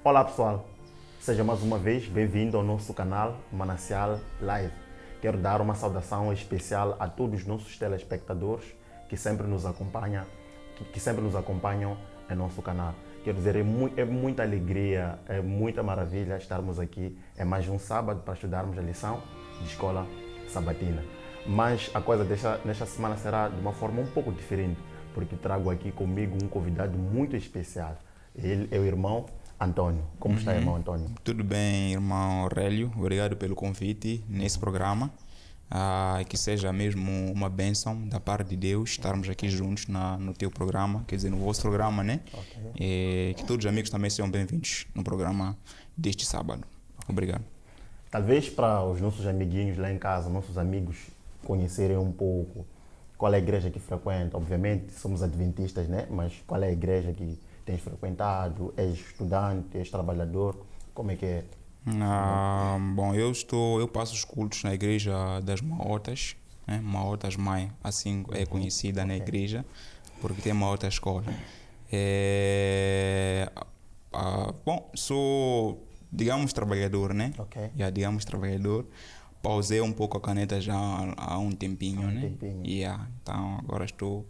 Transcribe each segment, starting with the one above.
Olá pessoal, seja mais uma vez bem-vindo ao nosso canal Manancial Live. Quero dar uma saudação especial a todos os nossos telespectadores que sempre nos acompanham, em nosso canal. Quero dizer, é muita alegria, é muita maravilha estarmos aqui. É mais um sábado para estudarmos a lição de escola sabatina. Mas a coisa nesta semana será de uma forma um pouco diferente, porque trago aqui comigo um convidado muito especial. Ele é o irmão Antônio. Como está, irmão Antônio? Tudo bem, irmão Aurélio. Obrigado pelo convite nesse programa. Que seja mesmo uma bênção da parte de Deus estarmos aqui juntos no teu programa, quer dizer, no vosso programa, né? Okay. Que todos os amigos também sejam bem-vindos no programa deste sábado. Obrigado. Talvez para os nossos amiguinhos lá em casa, nossos amigos, conhecerem um pouco qual é a igreja que frequenta. Obviamente, somos adventistas, né? Mas qual é a igreja que tens frequentado? És estudante, és trabalhador? Como é que é? Bom, eu passo os cultos na igreja das Maotas, né? Maotas Mãe, assim é conhecida na igreja, porque tem uma outra escola. Bom, sou, digamos, trabalhador, né? Ok. Digamos, trabalhador. Pausei um pouco a caneta já há um tempinho, né? Tempinho. Então agora estou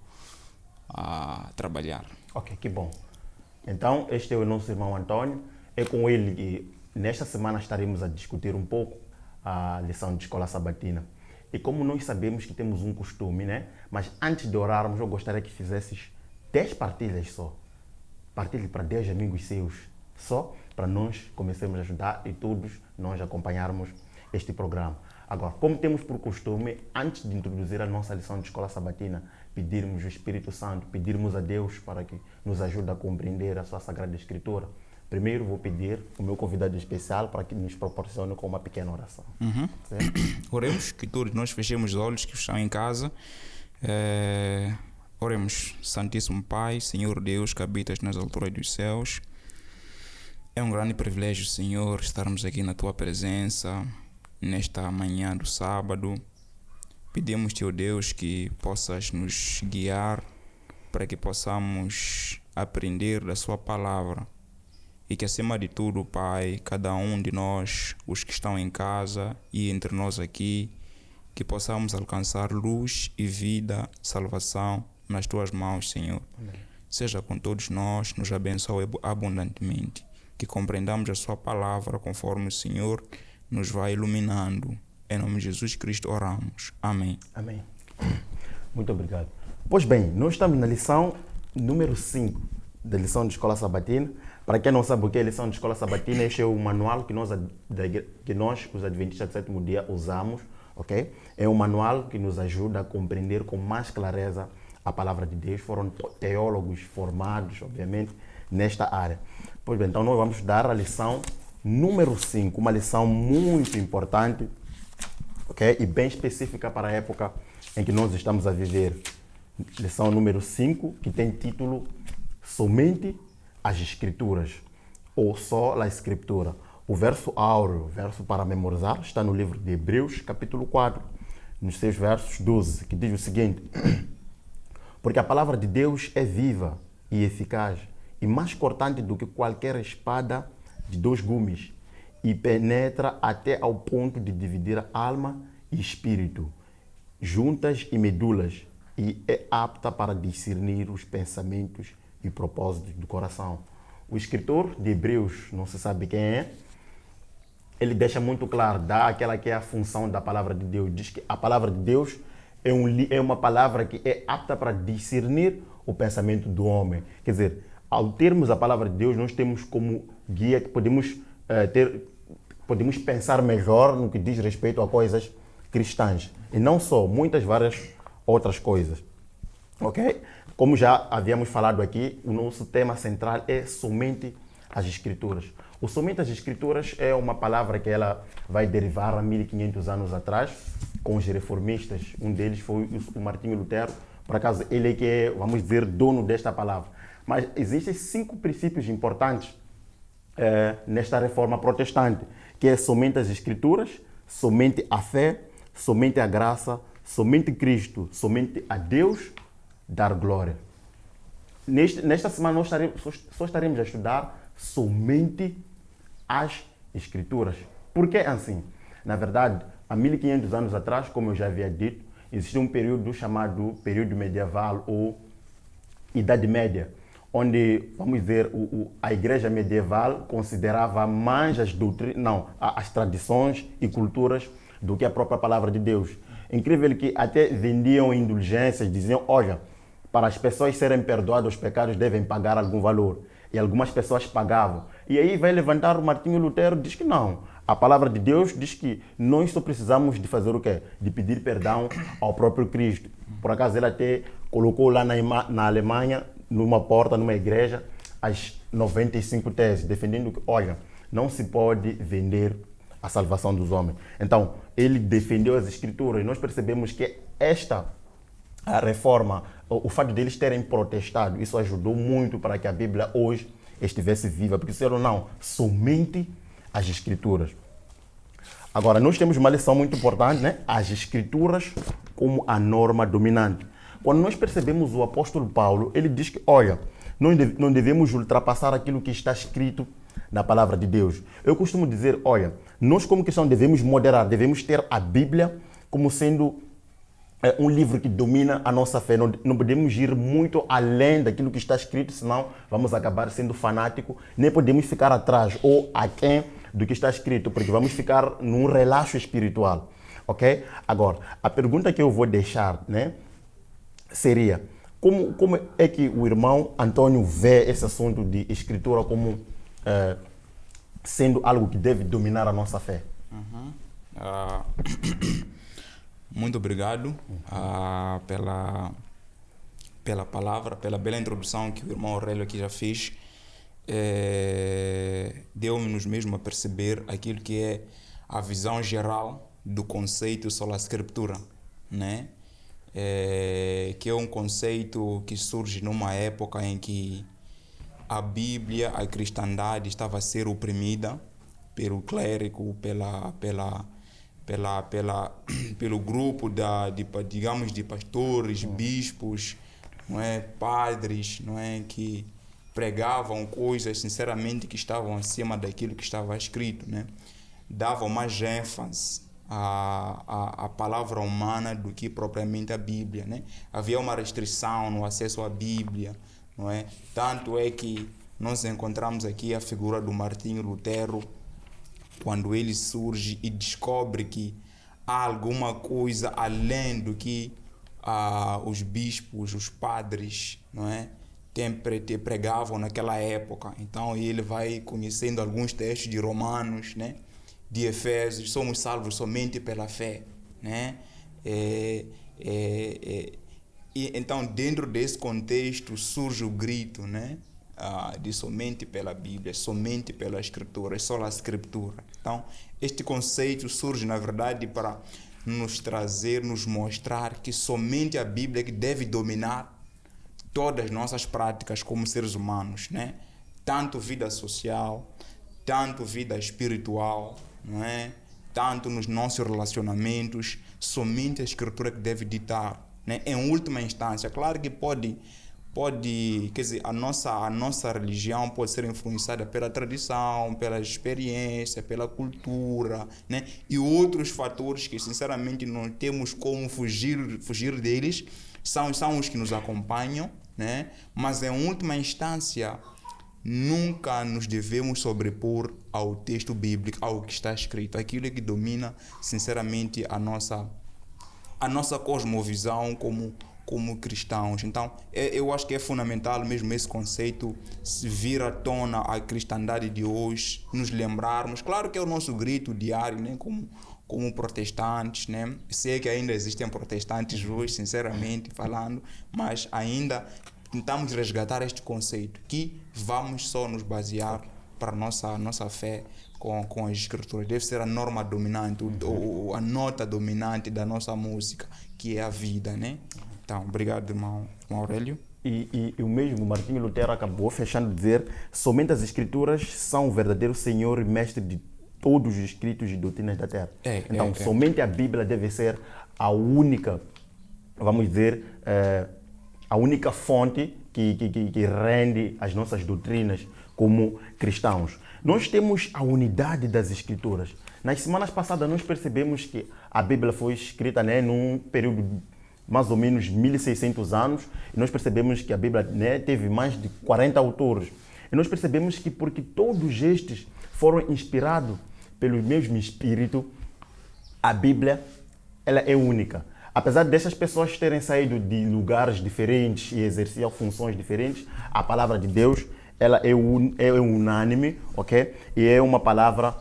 a trabalhar. Ok, que bom. Então, este é o nosso irmão Antônio. É com ele que nesta semana estaremos a discutir um pouco a lição de escola sabatina. E como nós sabemos que temos um costume, né? Mas antes de orarmos, eu gostaria que fizesses 10 partilhas só. Partilhe para 10 amigos seus, só para nós começarmos a ajudar e todos nós acompanharmos este programa. Agora, como temos por costume, antes de introduzir a nossa lição de escola sabatina, pedirmos o Espírito Santo, pedirmos a Deus para que nos ajude a compreender a sua Sagrada Escritura. Primeiro vou pedir o meu convidado especial para que nos proporcione com uma pequena oração. Oremos, que todos nós fechemos os olhos que estão em casa. Oremos, Santíssimo Pai, Senhor Deus que habitas nas alturas dos céus. É um grande privilégio, Senhor, estarmos aqui na Tua presença, nesta manhã do sábado. Pedimos-te, ó Deus, que possas nos guiar para que possamos aprender da Sua palavra. E que, acima de tudo, Pai, cada um de nós, os que estão em casa e entre nós aqui, que possamos alcançar luz e vida, salvação nas Tuas mãos, Senhor. Amém. Seja com todos nós, nos abençoe abundantemente. Que compreendamos a Sua palavra conforme o Senhor nos vai iluminando. Em nome de Jesus Cristo oramos. Amém. Amém. Muito obrigado. Pois bem, nós estamos na lição número 5 da lição de escola sabatina. Para quem não sabe o que é a lição de escola sabatina, este é o manual que nós, os adventistas do sétimo dia, usamos. Okay? É um manual que nos ajuda a compreender com mais clareza a palavra de Deus. Foram teólogos formados, obviamente, nesta área. Pois bem, então nós vamos dar a lição número 5, uma lição muito importante, okay? E bem específica para a época em que nós estamos a viver. Lição número 5, que tem título Somente as Escrituras, ou só a Escritura. O verso áureo, verso para memorizar, está no livro de Hebreus, capítulo 4, nos seus versos 12, que diz o seguinte: porque a palavra de Deus é viva e eficaz, e mais cortante do que qualquer espada de 2 gumes, e penetra até ao ponto de dividir alma e espírito, juntas e medulas, e é apta para discernir os pensamentos e propósitos do coração. O escritor de Hebreus, não se sabe quem é, ele deixa muito claro, dá aquela que é a função da palavra de Deus. Diz que a palavra de Deus é uma palavra que é apta para discernir o pensamento do homem. Quer dizer, ao termos a palavra de Deus, nós temos como guia que podemos pensar melhor no que diz respeito a coisas cristãs. E não só, várias outras coisas. Ok? Como já havíamos falado aqui, o nosso tema central é somente as Escrituras. O somente as Escrituras é uma palavra que ela vai derivar há 1500 anos atrás, com os reformistas. Um deles foi o Martinho Lutero. Por acaso, ele é que é, vamos dizer, dono desta palavra. Mas existem 5 princípios importantes nesta reforma protestante, que é somente as Escrituras, somente a fé, somente a graça, somente Cristo, somente a Deus dar glória. Nesta semana nós só estaremos a estudar somente as Escrituras. Por que assim? Na verdade, há 1500 anos atrás, como eu já havia dito, existia um período chamado período medieval ou Idade Média, onde, vamos dizer, a igreja medieval considerava mais as tradições e culturas do que a própria palavra de Deus. Incrível que até vendiam indulgências, diziam, olha, para as pessoas serem perdoadas os pecados devem pagar algum valor. E algumas pessoas pagavam. E aí vai levantar o Martinho Lutero e diz que não. A palavra de Deus diz que nós só precisamos de fazer o quê? De pedir perdão ao próprio Cristo. Por acaso ele até colocou lá na Alemanha, numa porta, numa igreja, as 95 teses, defendendo que, olha, não se pode vender a salvação dos homens. Então, ele defendeu as Escrituras e nós percebemos que a reforma, o fato deles terem protestado, isso ajudou muito para que a Bíblia hoje estivesse viva, porque disseram não, somente as Escrituras. Agora, nós temos uma lição muito importante, né? As Escrituras como a norma dominante. Quando nós percebemos o apóstolo Paulo, ele diz que, olha, nós não devemos ultrapassar aquilo que está escrito na palavra de Deus. Eu costumo dizer, olha, nós como cristãos devemos moderar, devemos ter a Bíblia como sendo um livro que domina a nossa fé. Não podemos ir muito além daquilo que está escrito, senão vamos acabar sendo fanáticos. Nem podemos ficar atrás ou aquém do que está escrito, porque vamos ficar num relaxo espiritual. Ok? Agora, a pergunta que eu vou deixar, né, seria, como é que o irmão Antônio vê esse assunto de escritura como sendo algo que deve dominar a nossa fé? Muito obrigado pela palavra, pela bela introdução que o irmão Aurélio aqui já fez. Deu-nos mesmo a perceber aquilo que é a visão geral do conceito sola scriptura, né? Que é um conceito que surge numa época em que a Bíblia, a cristandade estava a ser oprimida pelo clérigo, pelo grupo de pastores, bispos, não é, padres, não é, que pregavam coisas sinceramente que estavam acima daquilo que estava escrito, né? Davam mais ênfase à palavra humana do que propriamente a Bíblia, né? Havia uma restrição no acesso à Bíblia, não é? Tanto é que nós encontramos aqui a figura do Martinho Lutero, quando ele surge e descobre que há alguma coisa além do que os bispos, os padres, não é, pregavam naquela época. Então ele vai conhecendo alguns textos de Romanos, né, de Efésios, somos salvos somente pela fé, né? E então, dentro desse contexto, surge o grito, né, de somente pela Bíblia, somente pela Escritura, sola Escritura. Então, este conceito surge, na verdade, para nos trazer, nos mostrar que somente a Bíblia é que deve dominar todas as nossas práticas como seres humanos, né? Tanto vida social, tanto vida espiritual, não é? Tanto nos nossos relacionamentos, somente a Escritura que deve ditar, né? Em última instância, claro que pode, quer dizer, a nossa religião pode ser influenciada pela tradição, pela experiência, pela cultura, né? E outros fatores que, sinceramente, não temos como fugir deles, são os que nos acompanham, né? Mas, em última instância, nunca nos devemos sobrepor ao texto bíblico, ao que está escrito. Aquilo é que domina, sinceramente, a nossa cosmovisão como cristãos. Então, eu acho que é fundamental mesmo esse conceito vir à tona a cristandade de hoje, nos lembrarmos. Claro que é o nosso grito diário, né? Como protestantes, né? Sei que ainda existem protestantes hoje, sinceramente falando, mas ainda tentamos resgatar este conceito, que vamos só nos basear para a nossa fé com as Escrituras. Deve ser a norma dominante, a nota dominante da nossa música, que é a vida, né? Então, obrigado, irmão Aurélio. E o mesmo Martinho Lutero acabou fechando de dizer: somente as Escrituras são o verdadeiro Senhor e Mestre de todos os escritos e doutrinas da terra. Então, somente a Bíblia deve ser a única, vamos dizer, a única fonte que rende as nossas doutrinas como cristãos. Nós temos a unidade das Escrituras. Nas semanas passadas nós percebemos que a Bíblia foi escrita, né, num período de mais ou menos 1600 anos, e nós percebemos que a Bíblia, né, teve mais de 40 autores. E nós percebemos que porque todos estes foram inspirados pelo mesmo Espírito, a Bíblia ela é única. Apesar dessas pessoas terem saído de lugares diferentes e exerciam funções diferentes, a palavra de Deus ela é unânime, ok? E é uma palavra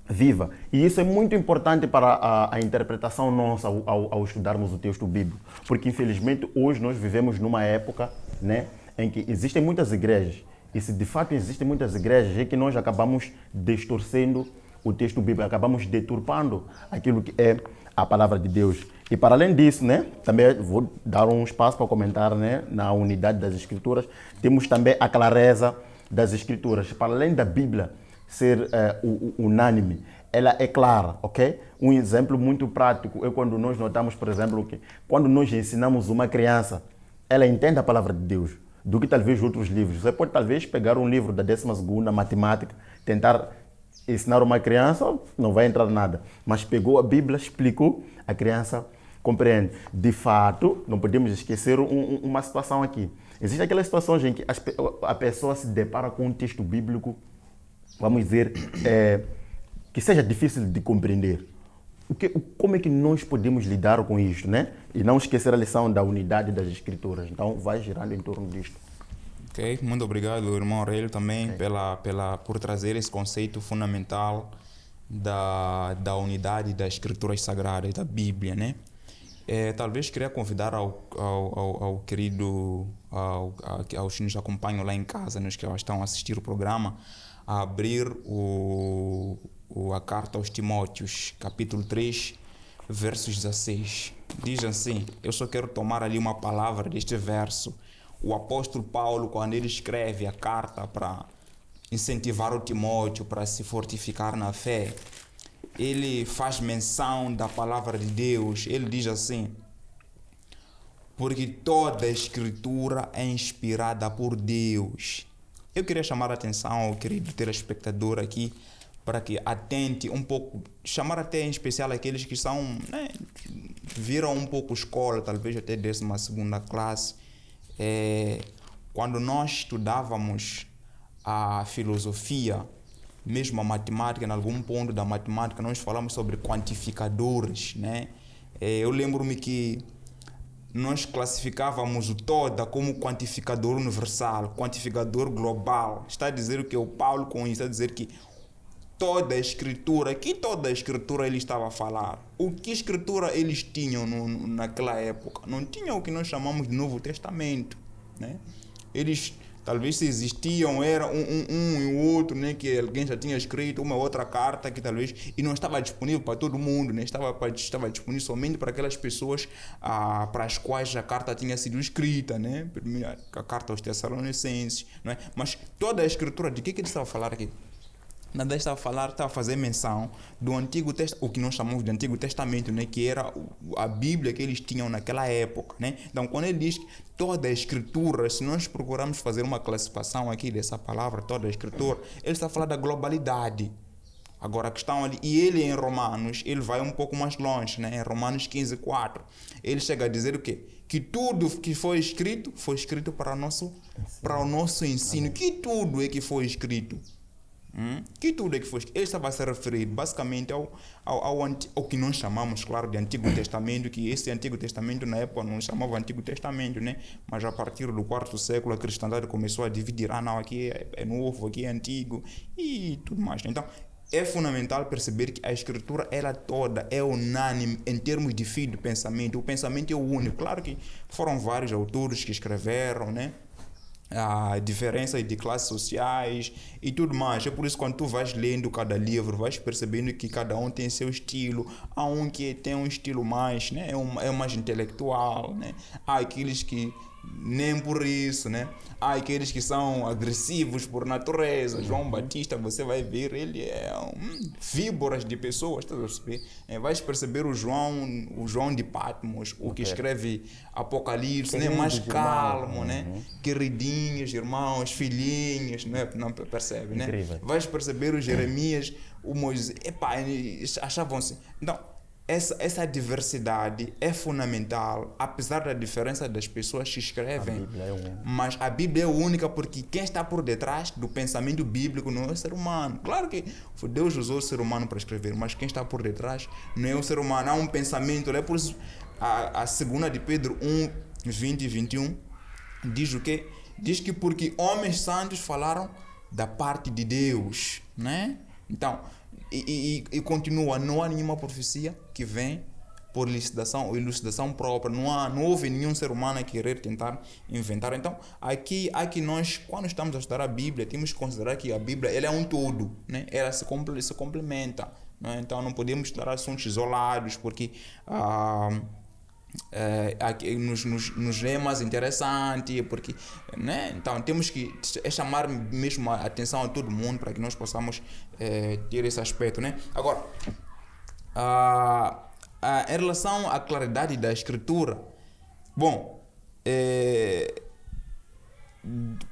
viva. E isso é muito importante para a interpretação nossa ao estudarmos o texto bíblico. Porque, infelizmente, hoje nós vivemos numa época, né, em que existem muitas igrejas. E se de fato existem muitas igrejas, é que nós acabamos distorcendo o texto bíblico, acabamos deturpando aquilo que é a palavra de Deus. E para além disso, né, também vou dar um espaço para comentar, né, na unidade das Escrituras, temos também a clareza das Escrituras. Para além da Bíblia ser unânime, ela é clara, ok? Um exemplo muito prático é quando nós notamos, por exemplo, que quando nós ensinamos uma criança, ela entende a palavra de Deus, do que talvez outros livros. Você pode talvez pegar um livro da 12ª matemática, tentar ensinar uma criança, não vai entrar nada. Mas pegou a Bíblia, explicou, a criança compreende. De fato, não podemos esquecer uma situação aqui. Existem aquelas situações em que a pessoa se depara com um texto bíblico, vamos dizer, que seja difícil de compreender. Como é que nós podemos lidar com isto, né? E não esquecer a lição da unidade das Escrituras. Então, vai girando em torno disto. Ok, muito obrigado, irmão Aurélio, também por trazer esse conceito fundamental da unidade das Escrituras Sagradas, da Bíblia, né? Talvez queria convidar ao querido, aos que nos acompanham lá em casa, nos que estão a assistir o programa, a abrir a carta aos Timóteos, capítulo 3, versos 16. Diz assim, eu só quero tomar ali uma palavra deste verso. O apóstolo Paulo, quando ele escreve a carta para incentivar o Timóteo para se fortificar na fé, ele faz menção da palavra de Deus. Ele diz assim, porque toda a Escritura é inspirada por Deus. Eu queria chamar a atenção ao querido telespectador aqui, para que atente um pouco, chamar até em especial aqueles que são, né, viram um pouco escola, talvez até 12ª classe. Quando nós estudávamos a filosofia, mesmo a matemática, em algum ponto da matemática, nós falamos sobre quantificadores, né? Eu lembro-me que nós classificávamos o toda como quantificador universal, quantificador global. Está a dizer o que o Paulo com isso, está a dizer que toda a escritura, que toda a escritura ele estava a falar. O que escritura eles tinham naquela época? Não tinham o que nós chamamos de Novo Testamento, né? Eles, talvez se existiam, era um e o outro, né? Que alguém já tinha escrito uma outra carta que talvez, e não estava disponível para todo mundo, né? Estava disponível somente para aquelas pessoas para as quais a carta tinha sido escrita, né? A carta aos Tessalonicenses, né? Mas toda a escritura, de que ele estava a falar aqui? Nada estava a fazer menção do Antigo Testamento, o que nós chamamos de Antigo Testamento, né, que era a Bíblia que eles tinham naquela época, né? Então, quando ele diz que toda a Escritura, se nós procurarmos fazer uma classificação aqui dessa palavra, toda a Escritura, ele está a falar da globalidade. Agora, a questão ali, e ele em Romanos, ele vai um pouco mais longe, né? Em Romanos 15:4, ele chega a dizer o quê? Que tudo que foi escrito para o nosso ensino. Que tudo é que foi escrito? Que tudo é que foi escrito? Ele estava a se referir basicamente ao que nós chamamos, claro, de Antigo Testamento, que esse Antigo Testamento na época não chamava Antigo Testamento, né? Mas a partir do 4º século a cristandade começou a dividir, não, aqui é novo, aqui é antigo e tudo mais. Então, é fundamental perceber que a Escritura, ela toda é unânime em termos de fio de pensamento. O pensamento é o único. Claro que foram vários autores que escreveram, né? A diferença de classes sociais e tudo mais. É por isso que quando tu vais lendo cada livro, vais percebendo que cada um tem seu estilo. Há um que tem um estilo mais, né? É mais intelectual, né? Há aqueles que nem por isso, né? Há aqueles que são agressivos por natureza. João Batista, você vai ver, ele é víboras de pessoas, tá a perceber? Vais perceber o João de Patmos, o que escreve Apocalipse, né? Mais calmo, né? queridinhos, irmãos, filhinhos, não percebe, né? Incrível. Vais perceber o Jeremias, o Moisés, eles achavam-se. Então, essa diversidade é fundamental, apesar da diferença das pessoas que escrevem. A Bíblia é única. Mas a Bíblia é única porque quem está por detrás do pensamento bíblico não é o ser humano. Claro que Deus usou o ser humano para escrever, mas quem está por detrás não é o ser humano. Há um pensamento, é por isso a 2 de Pedro 1, 20 e 21 diz o quê? Diz que porque homens santos falaram da parte de Deus, né? Então, e continua, não há nenhuma profecia que vem por licitação ou elucidação própria, não houve nenhum ser humano a querer tentar inventar. Então, aqui nós, quando estamos a estudar a Bíblia, temos que considerar que a Bíblia ela é um todo, né? Ela se complementa, né? Então, não podemos estudar assuntos isolados, porque nos é mais interessante, porque, né? Então temos que chamar mesmo a atenção a todo mundo para que nós possamos ter esse aspecto, né? Agora, em relação à claridade da escritura, bom,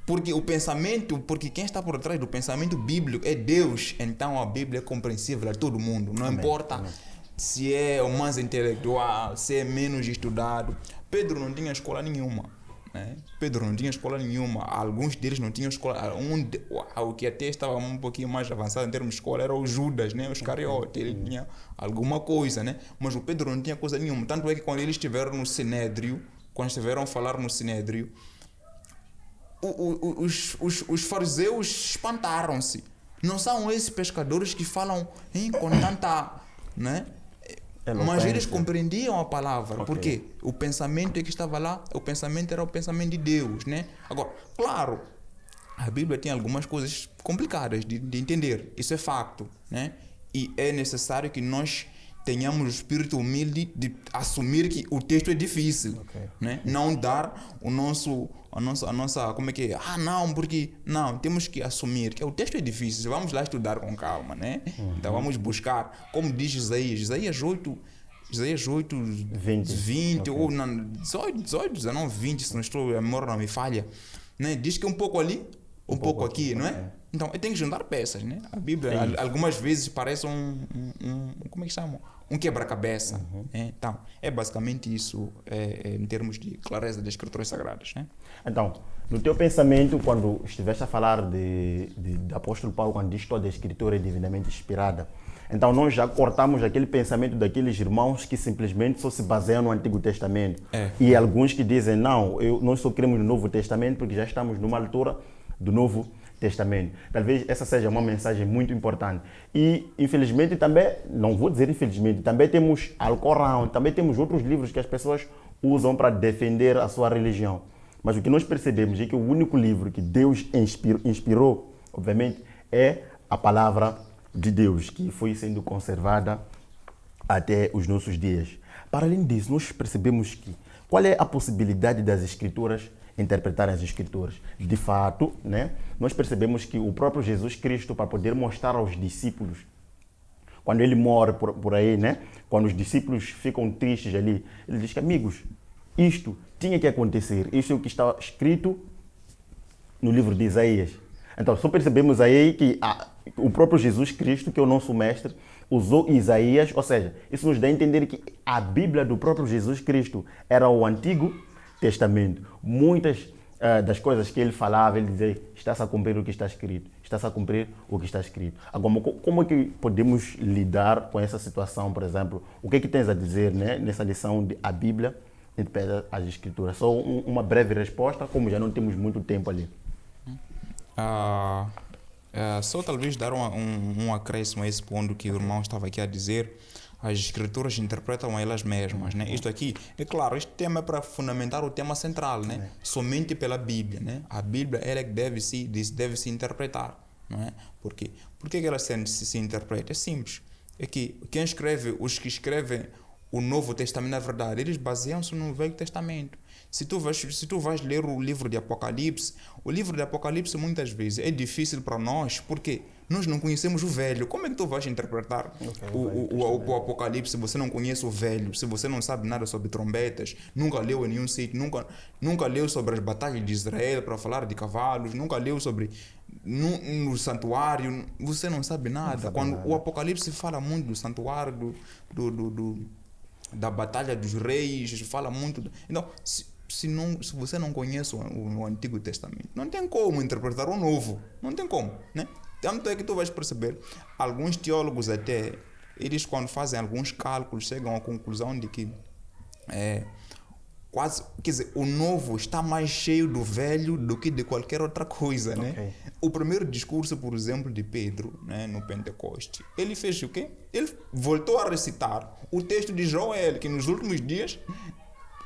porque quem está por trás do pensamento bíblico é Deus, então a Bíblia é compreensível a todo mundo, não importa. Amém. Se é o mais intelectual, se é menos estudado. Pedro não tinha escola nenhuma, né? Pedro não tinha escola nenhuma. Alguns deles não tinham escola. O que até estava um pouquinho mais avançado em termos de escola era o Judas, né? O Iscariote. Ele tinha alguma coisa, né? Mas o Pedro não tinha coisa nenhuma. Tanto é que quando eles estiveram no Sinédrio, quando estiveram a falar no Sinédrio, os fariseus espantaram-se. Não são esses pescadores que falam com tanta, né? Mas eles compreendiam a palavra, porque o pensamento que estava lá, o pensamento era o pensamento de Deus, né? Agora, claro, a Bíblia tem algumas coisas complicadas de entender, isso é facto, né? E é necessário que nós tenhamos o espírito humilde de assumir que o texto é difícil, né? Não dar a nossa, como é que é? Não, porque não, temos que assumir que o texto é difícil, vamos lá estudar com calma, né? Então vamos buscar, como diz Isaías 8, 20 ou 18, 19, 20, se não estou, a memória não me falha, né? Diz que um pouco ali, um pouco aqui, não é? Então, tem que juntar peças, né? A Bíblia, algumas vezes, parece como é que chamam? Um quebra-cabeça. Né? Então, é basicamente isso, em termos de clareza das Escrituras Sagradas, né? Então, no teu pensamento, quando estiveste a falar de apóstolo Paulo, quando diz que toda a Escritura é divinamente inspirada, então nós já cortamos aquele pensamento daqueles irmãos que simplesmente só se baseiam no Antigo Testamento. E alguns que dizem, não, nós só queremos no Novo Testamento porque já estamos numa altura do Novo Testamento. Talvez essa seja uma mensagem muito importante. E, infelizmente, também, não vou dizer infelizmente, também temos Alcorão, também temos outros livros que as pessoas usam para defender a sua religião. Mas o que nós percebemos é que o único livro que Deus inspirou, obviamente, é a palavra de Deus, que foi sendo conservada até os nossos dias. Para além disso, nós percebemos que qual é a possibilidade das Escrituras interpretarem as Escrituras? De fato, né, nós percebemos que o próprio Jesus Cristo, para poder mostrar aos discípulos, quando ele morre por aí, né, quando os discípulos ficam tristes ali, ele diz que, amigos, isto tinha que acontecer, isso é o que está escrito no livro de Isaías. Então, só percebemos aí que o próprio Jesus Cristo, que é o nosso mestre, usou Isaías, ou seja, isso nos dá a entender que a Bíblia do próprio Jesus Cristo era o Antigo Testamento. Muitas das coisas que ele falava, ele dizia, está-se a cumprir o que está escrito, está-se a cumprir o que está escrito. Agora, como é que podemos lidar com essa situação, por exemplo? O que é que tens a dizer, né, nessa lição de a Bíblia interpreta as Escrituras? Só uma breve resposta, como já não temos muito tempo ali. Só talvez dar um acréscimo a esse ponto que o irmão estava aqui a dizer. As Escrituras interpretam elas mesmas, né? Isto aqui, é claro, este tema é para fundamentar o tema central, né? Somente pela Bíblia, né? A Bíblia ela deve se interpretar, não é? Por quê? Por que ela se interpreta? É simples. É que os que escrevem o Novo Testamento, na verdade, eles baseiam-se no Velho Testamento. Se tu vais ler o livro de Apocalipse, o livro de Apocalipse muitas vezes é difícil para nós, porque nós não conhecemos o velho. Como é que tu vais interpretar o Apocalipse se você não conhece o velho, se você não sabe nada sobre trombetas, nunca leu em nenhum sítio, nunca leu sobre as batalhas de Israel para falar de cavalos, nunca leu sobre no santuário, você não sabe nada. O Apocalipse fala muito do santuário, da batalha dos reis, fala muito. Então, se você não conhece o Antigo Testamento, não tem como interpretar o Novo, não tem como, né? Tanto é que tu vais perceber, alguns teólogos até, eles quando fazem alguns cálculos, chegam à conclusão de que quase, quer dizer, o novo está mais cheio do velho do que de qualquer outra coisa, né? Okay. O primeiro discurso, por exemplo, de Pedro, né, no Pentecoste, ele fez o quê? Ele voltou a recitar o texto de Joel, que nos últimos dias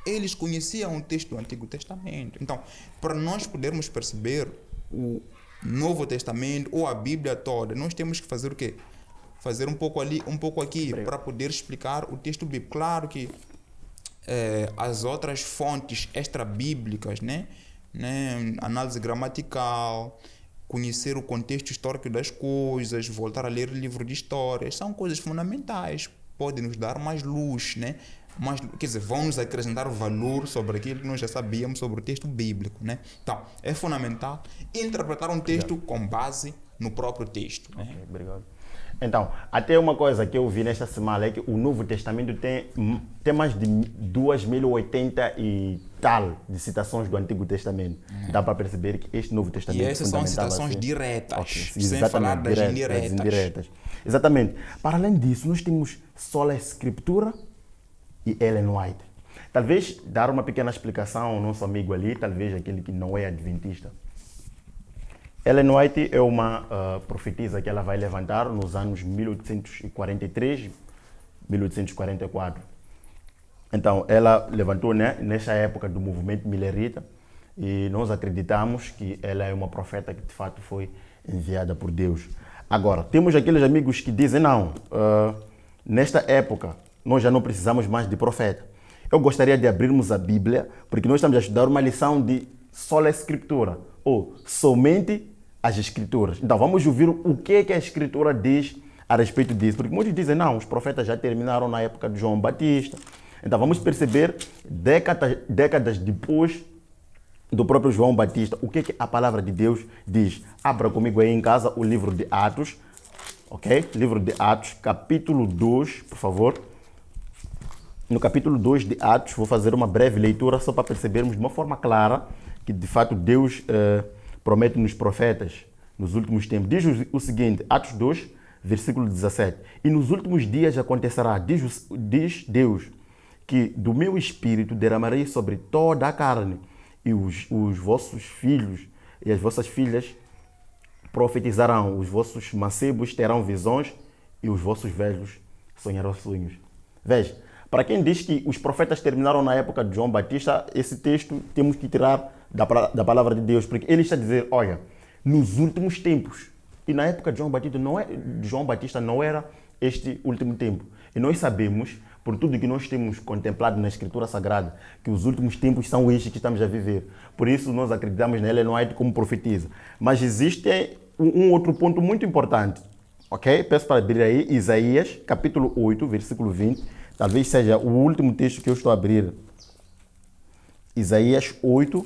eles conheciam o texto do Antigo Testamento. Então, para nós podermos perceber o Novo Testamento ou a Bíblia toda, nós temos que fazer o quê? Fazer um pouco ali, um pouco aqui, para poder explicar o texto bíblico. Claro que as outras fontes extra-bíblicas, né? Análise gramatical, conhecer o contexto histórico das coisas, voltar a ler o livro de histórias, são coisas fundamentais, podem nos dar mais luz, né? Mas, quer dizer, vão nos acrescentar valor sobre aquilo que nós já sabíamos sobre o texto bíblico, né? Então, é fundamental interpretar um texto com base no próprio texto. Okay, né? Obrigado. Então, até uma coisa que eu vi nesta semana é que o Novo Testamento tem mais de 2.080 e tal de citações do Antigo Testamento. Dá para perceber que este Novo Testamento é fundamental. E essas são citações diretas, okay, sem falar das indiretas. Exatamente. Para além disso, nós temos sola Escritura e Ellen White. Talvez dar uma pequena explicação ao nosso amigo ali, talvez aquele que não é adventista. Ellen White é uma profetisa que ela vai levantar nos anos 1843, 1844. Então, ela levantou, né, nessa época do movimento millerita, e nós acreditamos que ela é uma profeta que de fato foi enviada por Deus. Agora, temos aqueles amigos que dizem, não, nesta época nós já não precisamos mais de profeta. Eu gostaria de abrirmos a Bíblia, porque nós estamos a estudar uma lição de sola Escritura, ou somente as Escrituras. Então vamos ouvir o que a Escritura diz a respeito disso, porque muitos dizem, não, os profetas já terminaram na época de João Batista. Então vamos perceber, décadas depois do próprio João Batista, o que a palavra de Deus diz. Abra comigo aí em casa o livro de Atos, ok? Livro de Atos, capítulo 2, por favor. No capítulo 2 de Atos, vou fazer uma breve leitura só para percebermos de uma forma clara que de fato Deus promete nos profetas nos últimos tempos. Diz o seguinte, Atos 2, versículo 17. E nos últimos dias acontecerá, diz Deus, que do meu espírito derramarei sobre toda a carne, e os vossos filhos e as vossas filhas profetizarão, os vossos mancebos terão visões e os vossos velhos sonharão sonhos. Veja, para quem diz que os profetas terminaram na época de João Batista, esse texto temos que tirar da palavra de Deus, porque ele está a dizer, olha, nos últimos tempos, e na época de João Batista não era este último tempo. E nós sabemos, por tudo que nós temos contemplado na Escritura Sagrada, que os últimos tempos são estes que estamos a viver. Por isso nós acreditamos nela, não é como profetiza. Mas existe um outro ponto muito importante, ok? Peço para abrir aí Isaías, capítulo 8, versículo 20. Talvez seja o último texto que eu estou a abrir. Isaías 8,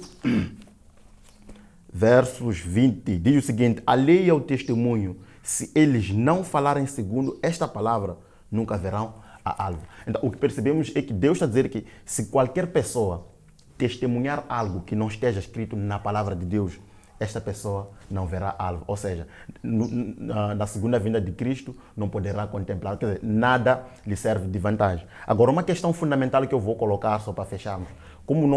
versos 20. Diz o seguinte, alheia ao testemunho, se eles não falarem segundo esta palavra, nunca verão a alvo. Então, o que percebemos é que Deus está a dizer que se qualquer pessoa testemunhar algo que não esteja escrito na palavra de Deus, esta pessoa não verá alvo. Ou seja, na segunda vinda de Cristo não poderá contemplar, quer dizer, nada lhe serve de vantagem. Agora, uma questão fundamental que eu vou colocar só para fecharmos. Como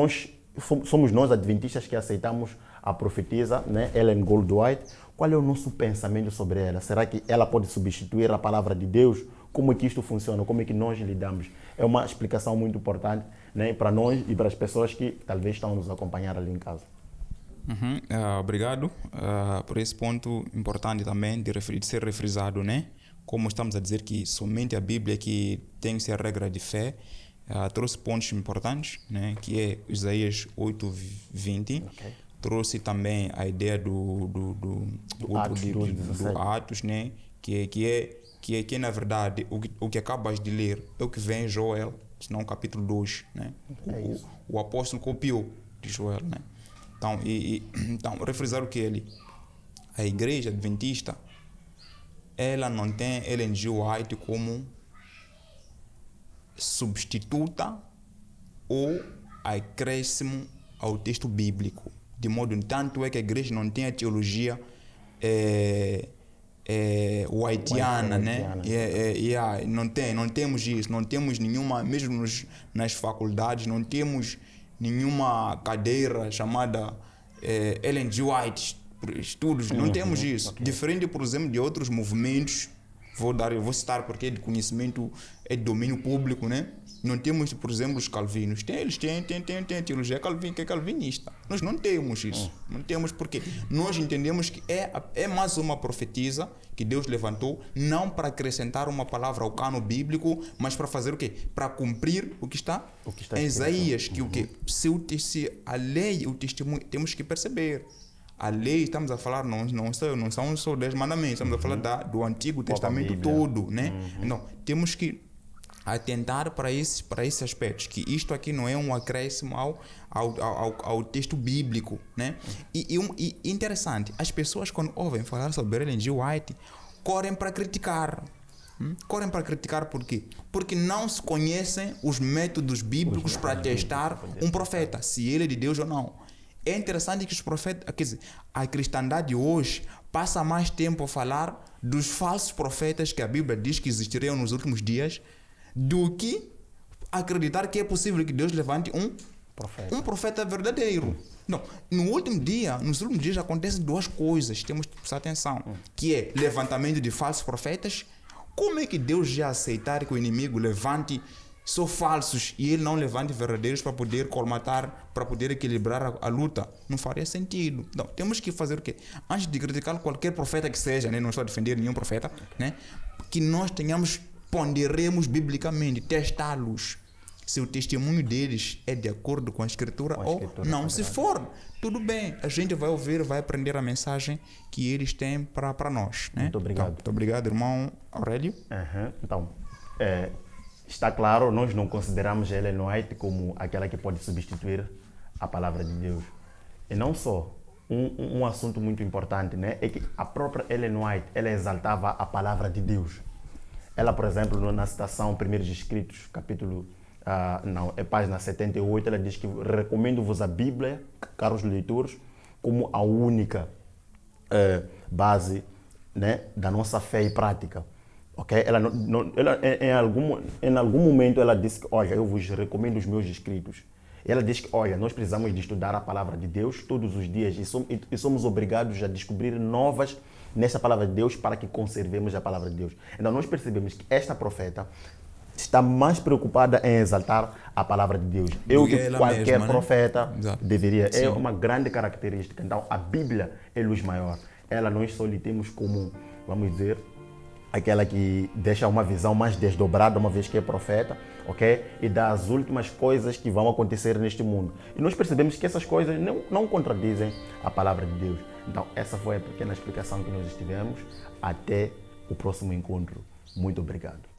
somos nós adventistas que aceitamos a profetisa, né, Ellen Goldwhite, qual é o nosso pensamento sobre ela? Será que ela pode substituir a palavra de Deus? Como é que isto funciona? Como é que nós lidamos? É uma explicação muito importante, né, para nós e para as pessoas que talvez estão nos acompanhar ali em casa. Obrigado por esse ponto importante também de ser refrisado, né? Como estamos a dizer que somente a Bíblia que tem que ser a regra de fé, trouxe pontos importantes, né, que é Isaías 8:20. Ok. Trouxe também a ideia do Atos 2:17. Atos, né, que é na verdade o que acabas de ler é o que vem em Joel, senão capítulo 2, né? É isso. O apóstolo copiou de Joel, né? Então, refrisar o que ele, a igreja adventista, ela não tem Ellen G. White como substituta ou acréscimo ao texto bíblico, de modo tanto é que a igreja não tem a teologia whiteana, né? Não temos isso, não temos nenhuma, mesmo nas faculdades, não temos nenhuma cadeira chamada Ellen G. White, estudos, não temos isso. Okay. Diferente, por exemplo, de outros movimentos, vou citar porque é de conhecimento, é de domínio público, né? Não temos, por exemplo, os calvinos. Eles têm a teologia que é calvinista. Nós não temos isso. Não temos porque nós entendemos que é mais uma profetisa que Deus levantou, não para acrescentar uma palavra ao cano bíblico, mas para fazer o quê? Para cumprir o que está em Isaías. Que o quê? Se a lei, o testemunho, temos que perceber. A lei, estamos a falar, não são só 10 mandamentos, estamos a falar do Antigo Testamento todo, né? Então, temos que atentar para esses aspectos, que isto aqui não é um acréscimo ao texto bíblico, né? E interessante, as pessoas quando ouvem falar sobre Ellen G. White, correm para criticar. Correm para criticar por quê? Porque não se conhecem os métodos bíblicos para testar um profeta, se ele é de Deus ou não. É interessante que os profetas, quer dizer, a cristandade hoje passa mais tempo a falar dos falsos profetas que a Bíblia diz que existiriam nos últimos dias, do que acreditar que é possível que Deus levante um profeta verdadeiro. Não, nos últimos dias acontecem duas coisas, temos que prestar atenção, que é levantamento de falsos profetas. Como é que Deus já aceitar que o inimigo levante só falsos e ele não levante verdadeiros para poder colmatar, para poder equilibrar a luta? Não faria sentido. Então, temos que fazer o quê? Antes de criticar qualquer profeta que seja, né? Não estou a defender nenhum profeta, né? Que nós ponderemos biblicamente, testá-los. Se o testemunho deles é de acordo com a Escritura ou não. Se for, tudo bem. A gente vai ouvir, vai aprender a mensagem que eles têm para nós, né? Muito obrigado. Então, muito obrigado, irmão Aurélio. Então, está claro, nós não consideramos Ellen White como aquela que pode substituir a palavra de Deus. E não só, um assunto muito importante, né, é que a própria Ellen White, ela exaltava a palavra de Deus. Ela, por exemplo, na citação Primeiros Escritos, capítulo, página 78, ela diz que recomendo-vos a Bíblia, caros leitores, como a única base, né, da nossa fé e prática. Okay? Ela em algum momento ela disse que, olha, eu vos recomendo os meus escritos. Ela diz que, olha, nós precisamos de estudar a palavra de Deus todos os dias e somos obrigados a descobrir novas nessa palavra de Deus para que conservemos a palavra de Deus. Então nós percebemos que esta profeta está mais preocupada em exaltar a palavra de Deus. Qualquer mesma, profeta, né? Deveria. Sim. É uma grande característica. Então a Bíblia é luz maior. Ela nós só lhe temos como, vamos dizer, aquela que deixa uma visão mais desdobrada, uma vez que é profeta, ok? E das últimas coisas que vão acontecer neste mundo. E nós percebemos que essas coisas não contradizem a palavra de Deus. Então, essa foi a pequena explicação que nós tivemos. Até o próximo encontro. Muito obrigado.